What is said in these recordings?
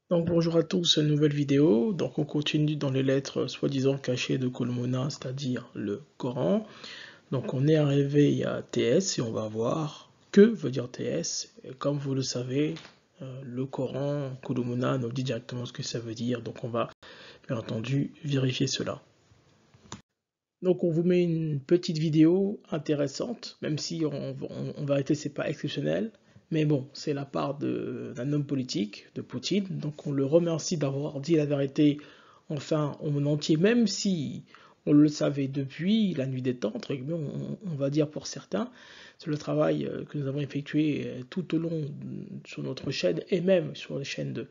Donc bonjour à tous, nouvelle vidéo. Donc on continue dans les lettres soi-disant cachées de Columona, c'est-à-dire le Coran. Donc on est arrivé à TS et on va voir que veut dire TS. Et comme vous le savez, le Coran, Columona nous dit directement ce que ça veut dire. Donc on va bien entendu vérifier cela. Donc on vous met une petite vidéo intéressante, même si en vérité c'est pas exceptionnel. Mais bon, c'est la part d'un homme politique, de Poutine. Donc on le remercie d'avoir dit la vérité enfin au monde entier, même si on le savait depuis la nuit des temps, entre guillemets, on va dire pour certains. C'est le travail que nous avons effectué tout au long sur notre chaîne et même sur les chaînes de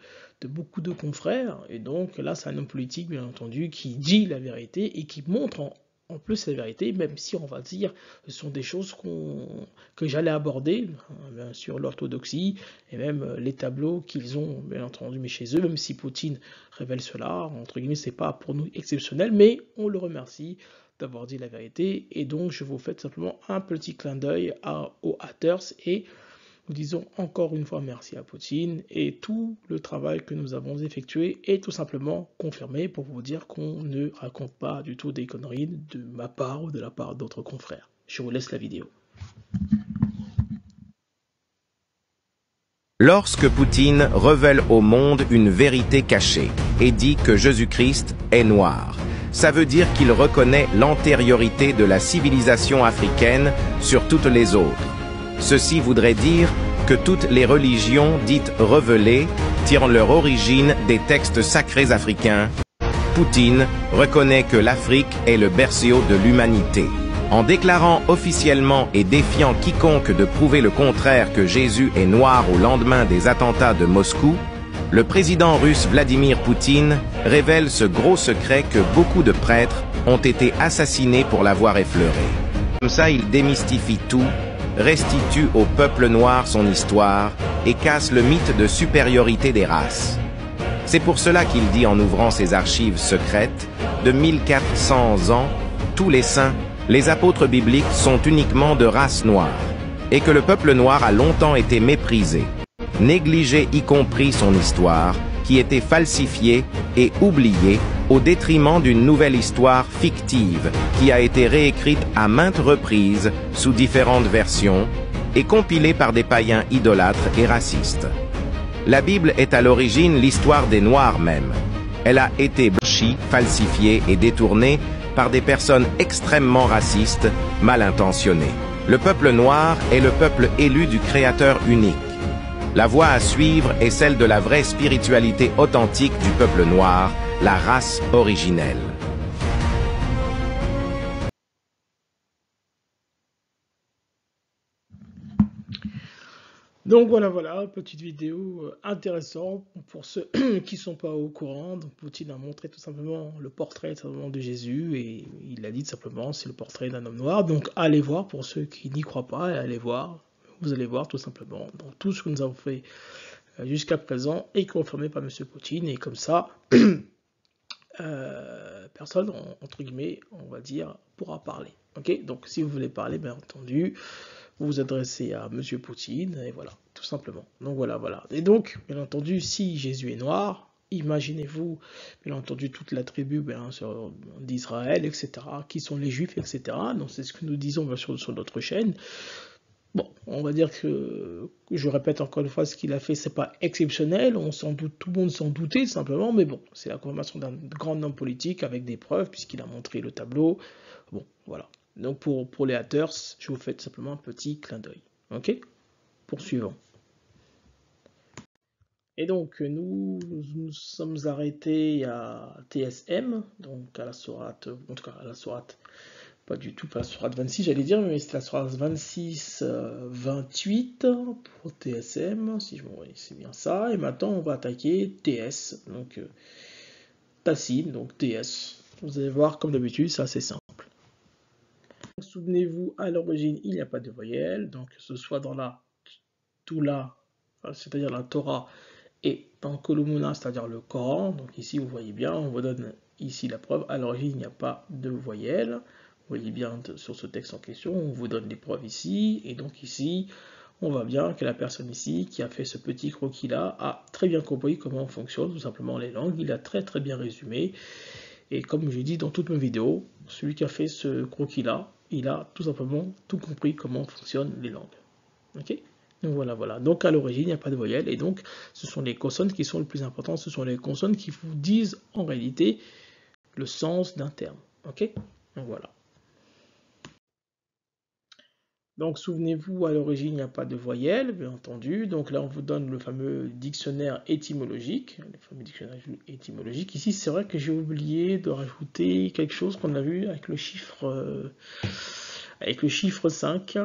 beaucoup de confrères. Et donc là, c'est un homme politique, bien entendu, qui dit la vérité et qui montre en plus la vérité, même si on va dire ce sont des choses que j'allais aborder, bien sûr l'orthodoxie et même les tableaux qu'ils ont bien entendu mis chez eux, même si Poutine révèle cela, entre guillemets c'est pas pour nous exceptionnel, mais on le remercie d'avoir dit la vérité, et donc je vous fais simplement un petit clin d'œil aux haters et nous disons encore une fois merci à Poutine, et tout le travail que nous avons effectué est tout simplement confirmé pour vous dire qu'on ne raconte pas du tout des conneries de ma part ou de la part d'autres confrères. Je vous laisse la vidéo. Lorsque Poutine révèle au monde une vérité cachée et dit que Jésus-Christ est noir, ça veut dire qu'il reconnaît l'antériorité de la civilisation africaine sur toutes les autres. Ceci voudrait dire que toutes les religions dites révélées tirent leur origine des textes sacrés africains. Poutine reconnaît que l'Afrique est le berceau de l'humanité. En déclarant officiellement et défiant quiconque de prouver le contraire que Jésus est noir au lendemain des attentats de Moscou, le président russe Vladimir Poutine révèle ce gros secret que beaucoup de prêtres ont été assassinés pour l'avoir effleuré. Comme ça, il démystifie tout, restitue au peuple noir son histoire et casse le mythe de supériorité des races. C'est pour cela qu'il dit en ouvrant ses archives secrètes, de 1400 ans, tous les saints, les apôtres bibliques sont uniquement de race noire, et que le peuple noir a longtemps été méprisé, négligé y compris son histoire, qui était falsifiée et oubliée au détriment d'une nouvelle histoire fictive qui a été réécrite à maintes reprises sous différentes versions et compilée par des païens idolâtres et racistes. La Bible est à l'origine l'histoire des Noirs même. Elle a été blanchie, falsifiée et détournée par des personnes extrêmement racistes, mal intentionnées. Le peuple noir est le peuple élu du Créateur unique. La voie à suivre est celle de la vraie spiritualité authentique du peuple noir, la race originelle. Donc voilà, petite vidéo intéressante pour ceux qui ne sont pas au courant. Donc Poutine a montré tout simplement le portrait de Jésus, et il a dit tout simplement c'est le portrait d'un homme noir. Donc allez voir pour ceux qui n'y croient pas, et allez voir, vous allez voir tout simplement. Donc tout ce que nous avons fait jusqu'à présent est confirmé par M. Poutine, et comme ça, personne, entre guillemets, on va dire, pourra parler. Ok, donc si vous voulez parler, bien entendu, vous vous adressez à M. Poutine, et voilà, tout simplement. Donc voilà. Et donc, bien entendu, si Jésus est noir, imaginez-vous, bien entendu, toute la tribu d'Israël, etc., qui sont les Juifs, etc. Donc c'est ce que nous disons bien sûr sur notre chaîne. Bon, on va dire que, je répète encore une fois, ce qu'il a fait, c'est pas exceptionnel, on s'en doute, tout le monde s'en doutait simplement, mais bon, c'est la confirmation d'un grand homme politique avec des preuves, puisqu'il a montré le tableau. Bon, voilà. Donc pour les haters, je vous fais tout simplement un petit clin d'œil. Ok? Poursuivons. Et donc nous sommes arrêtés à TSM, donc à la sourate, en tout cas à la sourate, pas du tout pas la sourate 26 j'allais dire, mais c'est la sourate 26-28 pour TSM, si je me rappelle, c'est bien ça. Et maintenant on va attaquer TS, donc Tassine, donc TS. Vous allez voir, comme d'habitude, c'est assez simple. Souvenez-vous, à l'origine, il n'y a pas de voyelle, donc que ce soit dans la Toula, c'est-à-dire la Torah, et dans le Kolumuna, c'est-à-dire le Coran. Donc ici, vous voyez bien, on vous donne ici la preuve. À l'origine, il n'y a pas de voyelle. Vous voyez bien sur ce texte en question, on vous donne les preuves ici. Et donc ici, on voit bien que la personne ici qui a fait ce petit croquis-là a très bien compris comment fonctionnent tout simplement les langues. Il a très bien résumé. Et comme je dis dans toutes mes vidéos, celui qui a fait ce croquis-là, il a tout simplement tout compris comment fonctionnent les langues. Ok? Donc voilà. Donc à l'origine, il n'y a pas de voyelle. Et donc, ce sont les consonnes qui sont les plus importantes. Ce sont les consonnes qui vous disent en réalité le sens d'un terme. Ok? Donc voilà. Donc souvenez-vous, à l'origine, il n'y a pas de voyelle, bien entendu. Donc là, on vous donne le fameux dictionnaire étymologique. Ici, c'est vrai que j'ai oublié de rajouter quelque chose qu'on a vu avec le chiffre 5.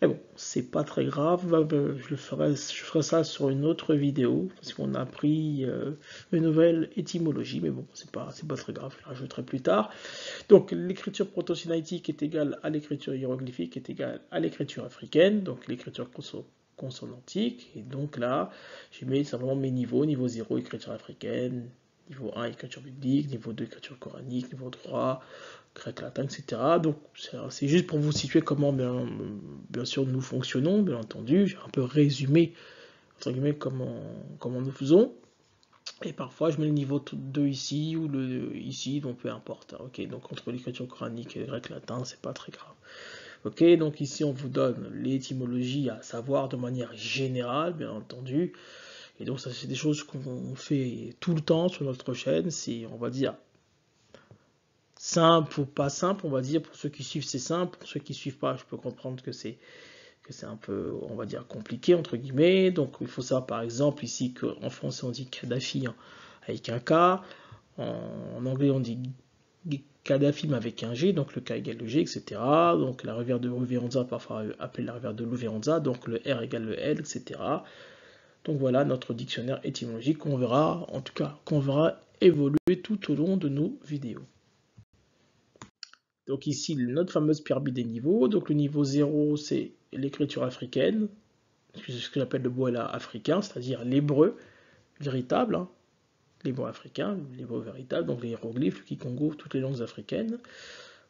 Mais bon, c'est pas très grave, je ferai ça sur une autre vidéo, parce qu'on a appris une nouvelle étymologie, mais bon, c'est pas très grave, je la rajouterai plus tard. Donc, l'écriture proto-sinaïtique est égale à l'écriture hiéroglyphique, est égale à l'écriture africaine, donc l'écriture consonantique, et donc là, j'ai mis simplement mes niveaux, niveau 0, écriture africaine, niveau 1, écriture biblique, niveau 2, écriture coranique, niveau 3, grec, latin, etc. Donc c'est juste pour vous situer comment bien sûr nous fonctionnons, bien entendu. J'ai un peu résumé entre guillemets comment nous faisons. Et parfois je mets le niveau 2 ici ou le ici, donc peu importe. Ok, donc entre l'écriture coranique et le grec latin, c'est pas très grave. Ok, donc ici on vous donne l'étymologie à savoir de manière générale, bien entendu. Et donc ça c'est des choses qu'on fait tout le temps sur notre chaîne. C'est, on va dire, simple ou pas simple, on va dire. Pour ceux qui suivent, c'est simple. Pour ceux qui suivent pas, je peux comprendre que c'est un peu, on va dire, compliqué, entre guillemets. Donc, il faut savoir, par exemple, ici, qu'en français, on dit Kadhafi avec un K. En anglais, on dit Kadhafi avec un G, donc le K égale le G, etc. Donc, la rivière de Louveronza, parfois appelée la rivière de Louveronza, donc le R égale le L, etc. Donc, voilà notre dictionnaire étymologique qu'on verra, en tout cas, qu'on verra évoluer tout au long de nos vidéos. Donc ici, notre fameuse pyramide des niveaux. Donc le niveau 0, c'est l'écriture africaine, c'est ce que j'appelle le Bouela africain, c'est-à-dire l'hébreu véritable, hein, l'hébreu africain, l'hébreu véritable, donc les hiéroglyphes, le kikongo, toutes les langues africaines.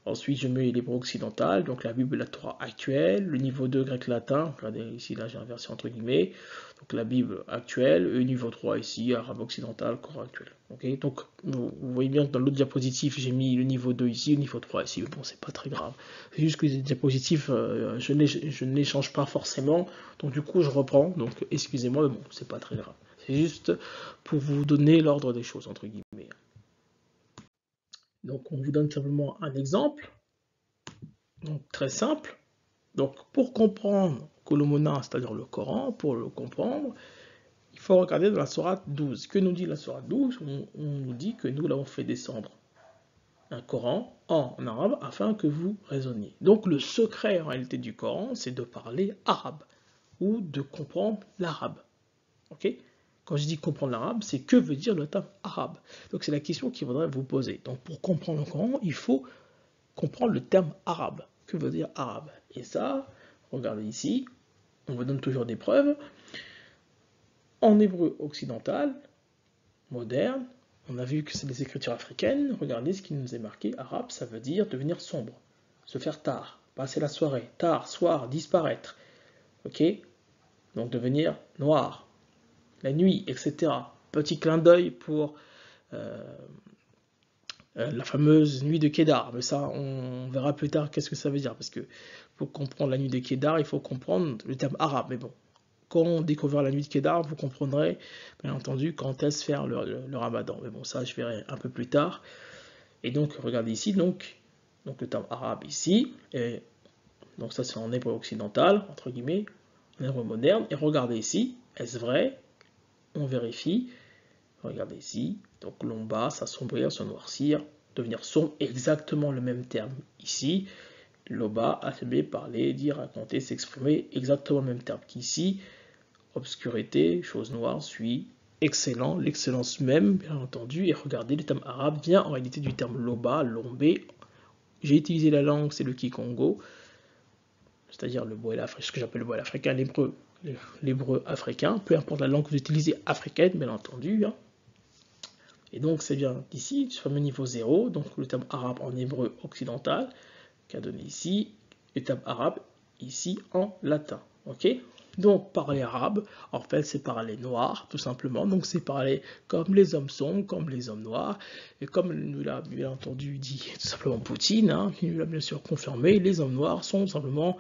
Ensuite, je mets l'hébreu occidental, donc la Bible et la Torah actuelle, le niveau 2 grec-latin, regardez ici, là j'ai inversé entre guillemets, donc la Bible actuelle, et le niveau 3 ici, arabe occidental, Coran actuel. Okay, donc vous voyez bien que dans l'autre diapositive, j'ai mis le niveau 2 ici, le niveau 3 ici, mais bon, c'est pas très grave. C'est juste que les diapositives, je ne les change pas forcément, donc du coup je reprends, donc excusez-moi, mais bon, c'est pas très grave. C'est juste pour vous donner l'ordre des choses, entre guillemets. Donc on vous donne simplement un exemple, donc très simple. Donc pour comprendre Kolomona, c'est-à-dire le Coran, pour le comprendre, il faut regarder dans la sourate 12. Que nous dit la sourate 12? On nous dit que nous l'avons fait descendre un Coran en arabe afin que vous raisonniez. Donc le secret en réalité du Coran, c'est de parler arabe ou de comprendre l'arabe. Ok? Quand je dis comprendre l'arabe, c'est que veut dire le terme arabe. Donc c'est la question qu'il faudrait vous poser. Donc pour comprendre le Coran, il faut comprendre le terme arabe. Que veut dire arabe? Et ça, regardez ici, on vous donne toujours des preuves. En hébreu occidental, moderne, on a vu que c'est des écritures africaines. Regardez ce qui nous est marqué. Arabe, ça veut dire devenir sombre, se faire tard, passer la soirée, tard, soir, disparaître. Ok? Donc devenir noir, la nuit, etc. Petit clin d'œil pour la fameuse nuit de Kédar. Mais ça, on verra plus tard qu'est-ce que ça veut dire. Parce que pour comprendre la nuit de Kédar, il faut comprendre le terme arabe. Mais bon, quand on découvrira la nuit de Kédar, vous comprendrez, bien entendu, quand est-ce faire le ramadan. Mais bon, ça, je verrai un peu plus tard. Et donc, regardez ici, donc le terme arabe ici. Et donc ça, c'est en hébreu occidental, entre guillemets, en hébreu moderne. Et regardez ici, est-ce vrai? On vérifie. Regardez ici, donc l'omba, s'assombrir, se noircir, devenir sombre, exactement le même terme ici. Loba, affirmer, parler, dire, raconter, s'exprimer, exactement le même terme qu'ici. Obscurité, chose noire, suit, excellent, l'excellence même, bien entendu. Et regardez, le terme arabe vient en réalité du terme loba, lombé. J'ai utilisé la langue, c'est le kikongo, c'est-à-dire le Bouela, ce que j'appelle le Bouela africain, l'hébreu africain, peu importe la langue que vous utilisez, africaine, bien entendu. Hein. Et donc, c'est bien ici, ce fameux niveau 0, donc le terme arabe en hébreu occidental, qu'a donné ici, le terme arabe ici en latin. Ok? Donc, parler arabe, en fait, c'est parler noir, tout simplement. Donc, c'est parler comme les hommes sont, comme les hommes noirs. Et comme nous l'a bien entendu dit tout simplement Poutine, hein, qui nous l'a bien sûr confirmé, les hommes noirs sont simplement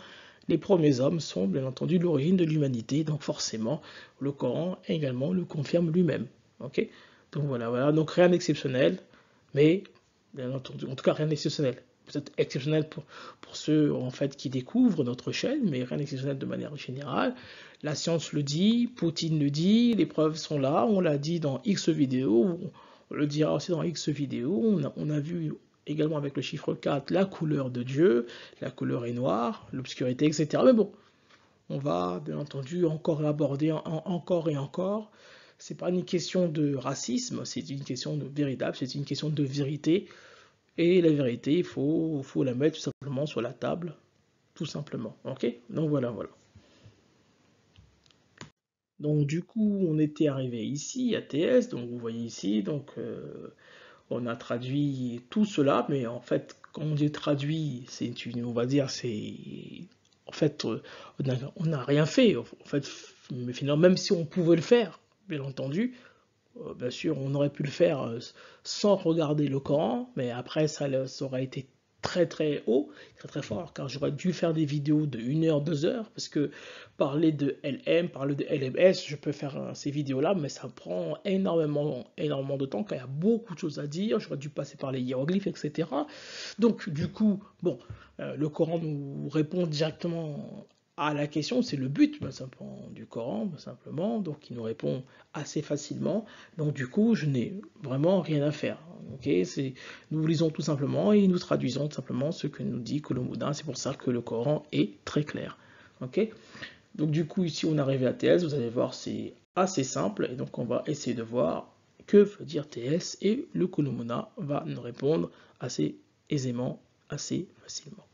les premiers hommes, sont bien entendu l'origine de l'humanité. Donc, forcément, le Coran également le confirme lui-même. Ok? Donc, voilà, voilà. Donc, rien d'exceptionnel, mais bien entendu, en tout cas, rien d'exceptionnel. Peut-être exceptionnel pour ceux en fait qui découvrent notre chaîne, mais rien d'exceptionnel de manière générale. La science le dit, Poutine le dit, les preuves sont là, on l'a dit dans X vidéos, on le dira aussi dans X vidéos, on a vu également avec le chiffre 4 la couleur de Dieu, la couleur est noire, l'obscurité, etc. Mais bon, on va bien entendu encore l'aborder encore et encore. C'est pas une question de racisme, c'est une question de véritable, c'est une question de vérité. Et la vérité, il faut la mettre tout simplement sur la table, tout simplement. Ok? Donc voilà, voilà. Donc du coup, on était arrivé ici à TS, donc vous voyez ici, donc on a traduit tout cela, mais en fait, quand on dit traduit, c'est une, on va dire, c'est, en fait, on n'a rien fait. En fait, mais finalement, même si on pouvait le faire, bien entendu, bien sûr, on aurait pu le faire sans regarder le Coran, mais après, ça aurait été très très haut, très très fort, car j'aurais dû faire des vidéos de 1 heure, 2 heures, parce que parler de LM, parler de LMS, je peux faire ces vidéos-là, mais ça prend énormément, énormément de temps, car il y a beaucoup de choses à dire, j'aurais dû passer par les hiéroglyphes, etc. Donc, du coup, bon, le Coran nous répond directement à la question, c'est le but simplement, du Coran, simplement, donc il nous répond assez facilement. Donc du coup, je n'ai vraiment rien à faire. Okay, nous lisons tout simplement et nous traduisons tout simplement ce que nous dit Colomodin. C'est pour ça que le Coran est très clair. Okay, donc du coup, ici on arrive à TS, vous allez voir, c'est assez simple. Et donc on va essayer de voir que veut dire TS et le Colomodin va nous répondre assez aisément, assez facilement.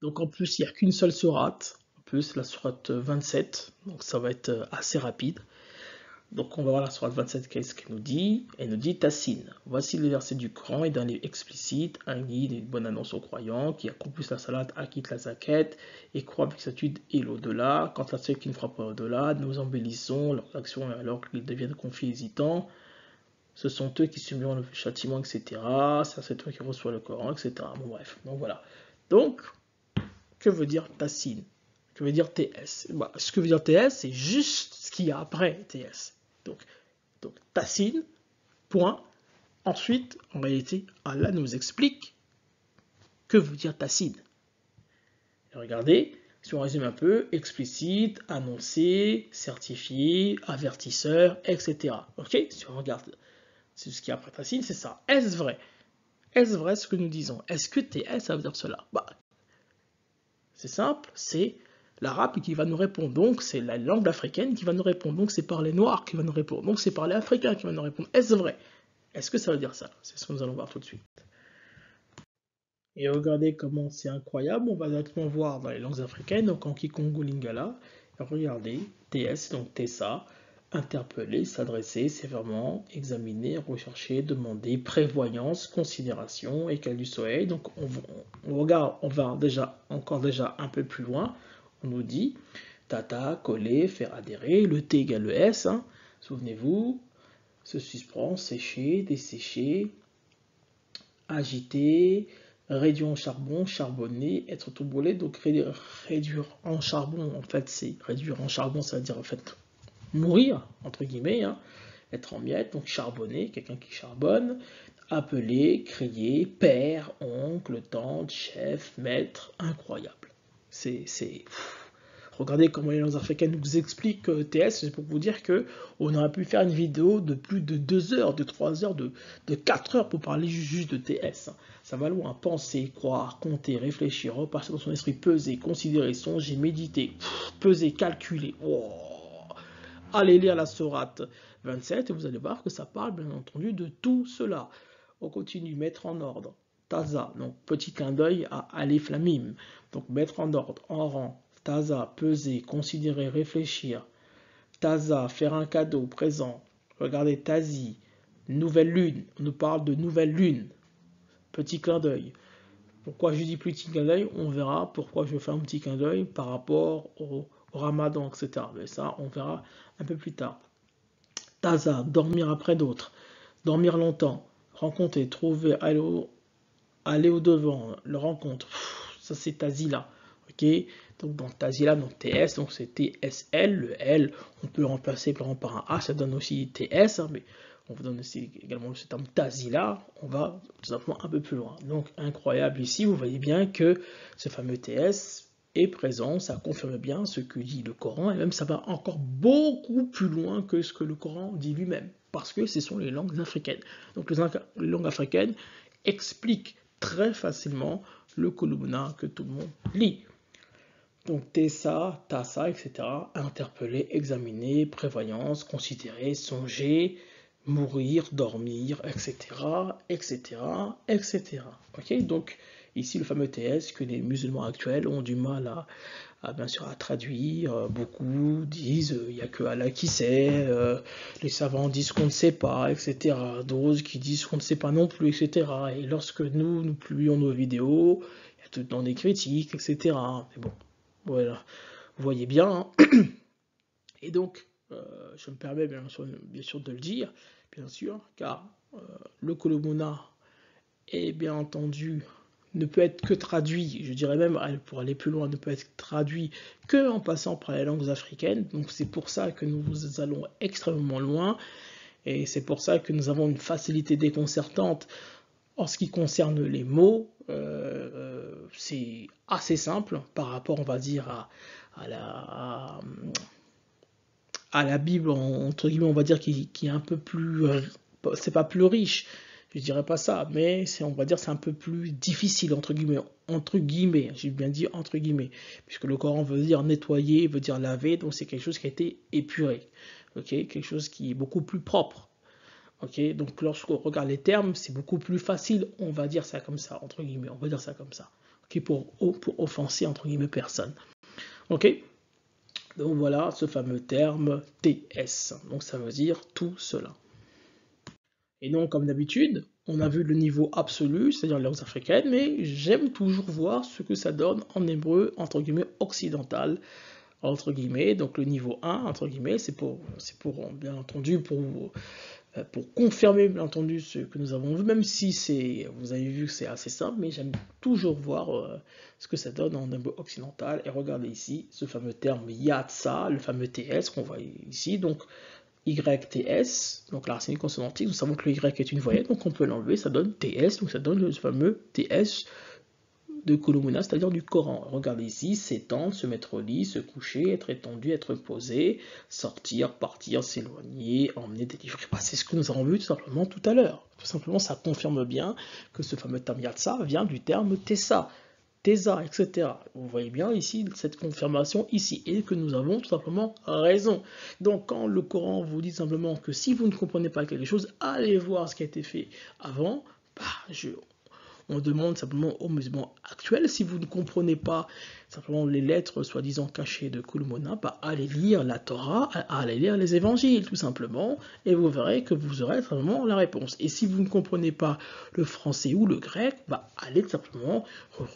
Donc en plus, il n'y a qu'une seule sourate, en plus la sourate 27, donc ça va être assez rapide. Donc on va voir la sourate 27, qu'est-ce qu'elle nous dit? Elle nous dit Tassine. Voici le verset du Coran et dans les explicites, un guide et une bonne annonce aux croyants qui accomplissent la salat, acquittent la zakat et croient avec certitude et l'au-delà. Quant à ceux qui ne croient pas au-delà, nous embellissons leurs actions alors qu'ils deviennent confiés hésitants. Ce sont eux qui subiront le châtiment, etc. C'est eux qui reçoivent le Coran, etc. Bon bref, donc voilà. Donc, que veut dire Tassine? Que veut dire TS? Bah, ce que veut dire TS, c'est juste ce qu'il y a après TS. Donc Tassine, point. Ensuite, en réalité, Allah nous explique que veut dire Tassine. Et regardez, si on résume un peu, explicite, annoncé, certifié, avertisseur, etc. Ok? Si on regarde, c'est ce qu'il y a après Tassine, c'est ça. Est-ce vrai? Est-ce vrai ce que nous disons? Est-ce que TS, ça veut dire cela? Bah, c'est simple, c'est l'arabe qui va nous répondre. Donc, c'est la langue africaine qui va nous répondre. Donc, c'est par les noirs qui va nous répondre. Donc, c'est par les africains qui va nous répondre. Est-ce vrai? Est-ce que ça veut dire ça? C'est ce que nous allons voir tout de suite. Et regardez comment c'est incroyable. On va directement voir dans les langues africaines, donc en Kikongo Lingala. Regardez, TS, donc Tessa, interpeller, s'adresser, sévèrement, examiner, rechercher, demander, prévoyance, considération, écale du soleil. Donc on regarde, on va encore déjà un peu plus loin. On nous dit tata, coller, faire adhérer, le T égale le S, hein. Souvenez-vous, se suspend, sécher, dessécher, agiter, réduire en charbon, charbonner, être tout brûlé. Donc réduire en charbon, en fait, c'est réduire en charbon, ça veut dire en fait mourir, entre guillemets, hein, être en miettes, donc charbonner, quelqu'un qui charbonne, appeler, crier, père, oncle, tante, chef, maître, incroyable. Regardez comment les langues africaines nous expliquent TS, c'est pour vous dire qu'on aurait pu faire une vidéo de plus de 2 heures, de 3 heures, de 4 heures pour parler juste de TS. Ça va loin. Penser, croire, compter, réfléchir, repasser dans son esprit, peser, considérer, songer, méditer, peser, calculer. Oh. Allez lire la sourate 27 et vous allez voir que ça parle bien entendu de tout cela. On continue, mettre en ordre. Taza, donc petit clin d'œil à Alif Lamim. Donc mettre en ordre, en rang. Taza, peser, considérer, réfléchir. Taza, faire un cadeau, présent. Regardez Tazi, nouvelle lune. On nous parle de nouvelle lune. Petit clin d'œil. Pourquoi je dis plus petit clin d'œil? On verra pourquoi je fais un petit clin d'œil par rapport au ramadan, etc. Mais ça, on verra un peu plus tard. Taza, dormir après d'autres, dormir longtemps, rencontrer, trouver, aller au devant, le rencontre. Ça, c'est Tazila. Ok, donc dans Tazila, donc TS, donc c'est TSL. Le L, on peut le remplacer par exemple par un H, ça donne aussi TS, hein, mais on vous donne aussi également ce terme Tazila. On va tout simplement un peu plus loin. Donc incroyable ici, vous voyez bien que ce fameux TS est présent, ça confirme bien ce que dit le Coran, et même ça va encore beaucoup plus loin que ce que le Coran dit lui-même, parce que ce sont les langues africaines. Donc les langues africaines expliquent très facilement le Kulumna que tout le monde lit. Donc Tessa, Tassa, etc. Interpeller, examiner, prévoyance, considérer, songer, mourir, dormir, etc. etc. etc. Ok, donc ici le fameux TS que les musulmans actuels ont du mal bien sûr à traduire. Beaucoup disent il n'y a que Allah qui sait, les savants disent qu'on ne sait pas, etc. D'autres qui disent qu'on ne sait pas non plus, etc. Et lorsque nous publions nos vidéos, il y a tout le temps des critiques, etc. Mais bon, voilà, vous voyez bien. Hein. Et donc, je me permets bien sûr de le dire, bien sûr, car le Kulumna est bien entendu ne peut être que traduit, je dirais même, pour aller plus loin, ne peut être traduit que en passant par les langues africaines. Donc c'est pour ça que nous allons extrêmement loin, et c'est pour ça que nous avons une facilité déconcertante en ce qui concerne les mots. C'est assez simple par rapport, on va dire, à la Bible, entre guillemets, on va dire, qui est un peu plus... c'est pas plus riche, je dirais pas ça, mais on va dire c'est un peu plus difficile, entre guillemets, j'ai bien dit entre guillemets, puisque le Coran veut dire nettoyer, veut dire laver, donc c'est quelque chose qui a été épuré, ok, quelque chose qui est beaucoup plus propre, ok, donc lorsqu'on regarde les termes, c'est beaucoup plus facile, on va dire ça comme ça, entre guillemets, on va dire ça comme ça, ok, pour offenser, entre guillemets, personne, ok. Donc voilà ce fameux terme TS, donc ça veut dire tout cela. Et donc, comme d'habitude, on a vu le niveau absolu, c'est-à-dire les langues africaines, mais j'aime toujours voir ce que ça donne en hébreu, entre guillemets, occidental, entre guillemets. Donc, le niveau 1, entre guillemets, c'est pour bien entendu, pour confirmer, bien entendu, ce que nous avons vu, même si vous avez vu que c'est assez simple, mais j'aime toujours voir ce que ça donne en hébreu occidental. Et regardez ici, ce fameux terme Yatsa, le fameux TS qu'on voit ici, donc YTS, donc la racine consonantique, nous savons que le Y est une voyelle, donc on peut l'enlever, ça donne TS, donc ça donne le fameux TS de Kulumna, c'est-à-dire du Coran. Regardez ici, s'étendre, se mettre au lit, se coucher, être étendu, être posé, sortir, partir, s'éloigner, emmener, délivrer. C'est ce que nous avons vu tout simplement tout à l'heure. Tout simplement, ça confirme bien que ce fameux terme Yatsa vient du terme Tessa. Tesa, etc. Vous voyez bien ici cette confirmation ici, et que nous avons tout simplement raison. Donc quand le Coran vous dit simplement que si vous ne comprenez pas quelque chose, allez voir ce qui a été fait avant, on demande simplement aux musulmans actuels, si vous ne comprenez pas simplement les lettres soi-disant cachées de Kulumna, allez lire la Torah, allez lire les évangiles tout simplement, et vous verrez que vous aurez vraiment la réponse. Et si vous ne comprenez pas le français ou le grec, allez simplement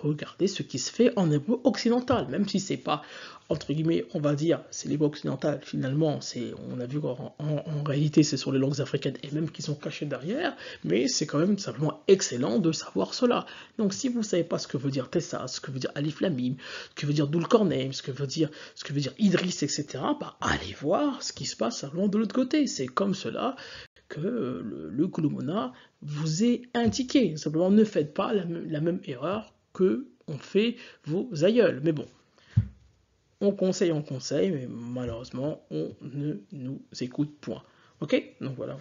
regarder ce qui se fait en hébreu occidental, même si c'est pas, entre guillemets, on va dire, c'est l'hébreu occidental, finalement, on a vu qu'en réalité, c'est sur les langues africaines, et même qui sont cachées derrière, mais c'est quand même simplement excellent de savoir cela. Donc si vous ne savez pas ce que veut dire Tessa, ce que veut dire Alif Lamim, ce que veut dire Dulcorneim, ce que veut dire Idriss, etc., allez voir ce qui se passe simplement de l'autre côté. C'est comme cela que le Kulumna vous est indiqué. Simplement, ne faites pas la même erreur que ont fait vos aïeuls. Mais bon, on conseille, mais malheureusement, on ne nous écoute point. Ok? Donc voilà.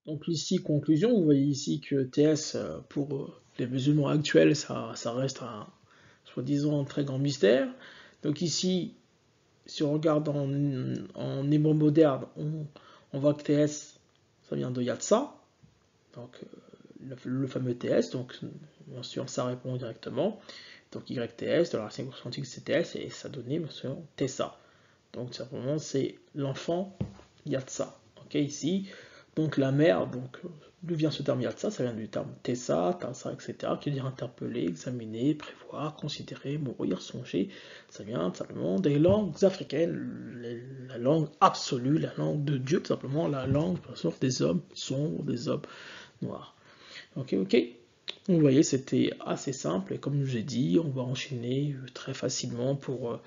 Donc ici, conclusion, vous voyez ici que TS, pour les musulmans actuels, ça reste un, soi-disant, un très grand mystère. Donc ici, si on regarde en hébreu moderne, on voit que TS, ça vient de Yatsa, donc le fameux TS, donc bien sûr ça répond directement. Donc YTS, de la racine consonantique c'est TS, et ça donnait bien sûr Tessa. Donc simplement c'est l'enfant Yatsa. Ok, ici, Donc la mer, donc d'où vient ce terme Yatsa? Ça vient du terme Tessa, Tassa, etc., qui veut dire interpeller, examiner, prévoir, considérer, mourir, songer. Ça vient simplement des langues africaines, la langue absolue, la langue de Dieu, tout simplement, la langue des hommes sombres, des hommes noirs. Ok, ok. Vous voyez, c'était assez simple, et comme je vous ai dit, on va enchaîner très facilement pour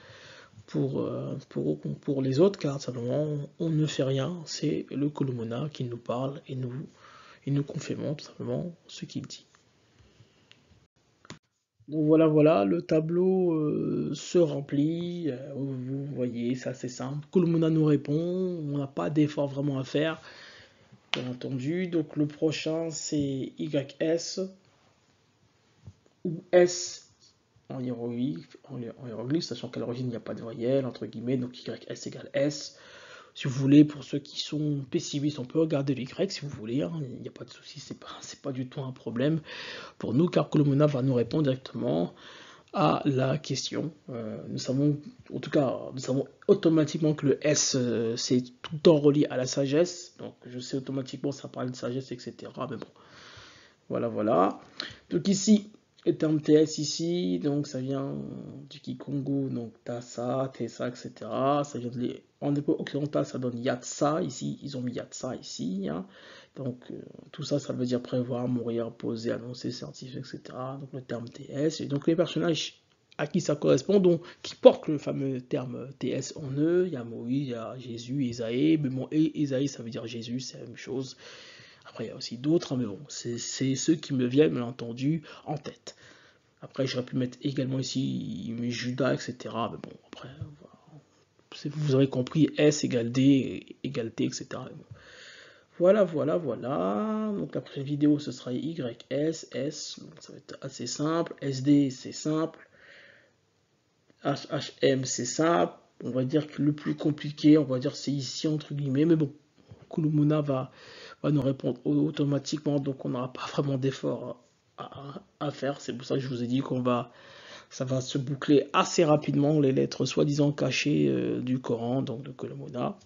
les autres, car simplement on ne fait rien, c'est le Kolomona qui nous parle et nous confirmons tout simplement ce qu'il dit. Donc voilà, le tableau se remplit, vous voyez, c'est assez simple. Kolomona nous répond, on n'a pas d'effort vraiment à faire, bien entendu. Donc le prochain c'est YS, ou S en hiéroglyphe, sachant qu'à l'origine il n'y a pas de voyelle, entre guillemets, donc YS égale S. Si vous voulez, pour ceux qui sont pessimistes, on peut regarder le Y si vous voulez, hein, il n'y a pas de souci, c'est pas du tout un problème pour nous, car Kolomona va nous répondre directement à la question. Nous savons automatiquement que le S, c'est tout le temps relié à la sagesse, donc je sais automatiquement ça parle de sagesse, etc. Mais bon, voilà. Donc ici, le terme TS ici, donc ça vient du Kikongo, donc Tassa, Tessa, etc. Ça vient en époque occidentale, ça donne Yatsa, ici, ils ont mis Yatsa ici. Hein. Donc tout ça, ça veut dire prévoir, mourir, poser, annoncer, certifier, etc. Donc le terme TS. Et donc les personnages à qui ça correspond, donc qui portent le fameux terme TS en eux, il y a Moïse, il y a Jésus, Isaïe, mais bon, Isaïe, ça veut dire Jésus, c'est la même chose. Après, il y a aussi d'autres, mais bon, c'est ceux qui me viennent, bien entendu, en tête. Après, j'aurais pu mettre également ici Judas, etc. Mais bon, après, vous aurez compris, S égale D égale T, etc. Voilà. Donc la prochaine vidéo, ce sera YS, S. Donc ça va être assez simple. SD, c'est simple. HHM, c'est simple. On va dire que le plus compliqué, on va dire c'est ici, entre guillemets. Mais bon, Kolomona va nous répondre automatiquement, donc on n'aura pas vraiment d'effort à faire. C'est pour ça que je vous ai dit ça va se boucler assez rapidement, les lettres soi-disant cachées du Coran, donc de Kolomona.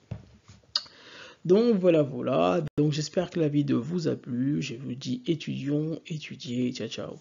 Donc voilà. Donc j'espère que la vidéo vous a plu. Je vous dis étudions, étudiez, ciao.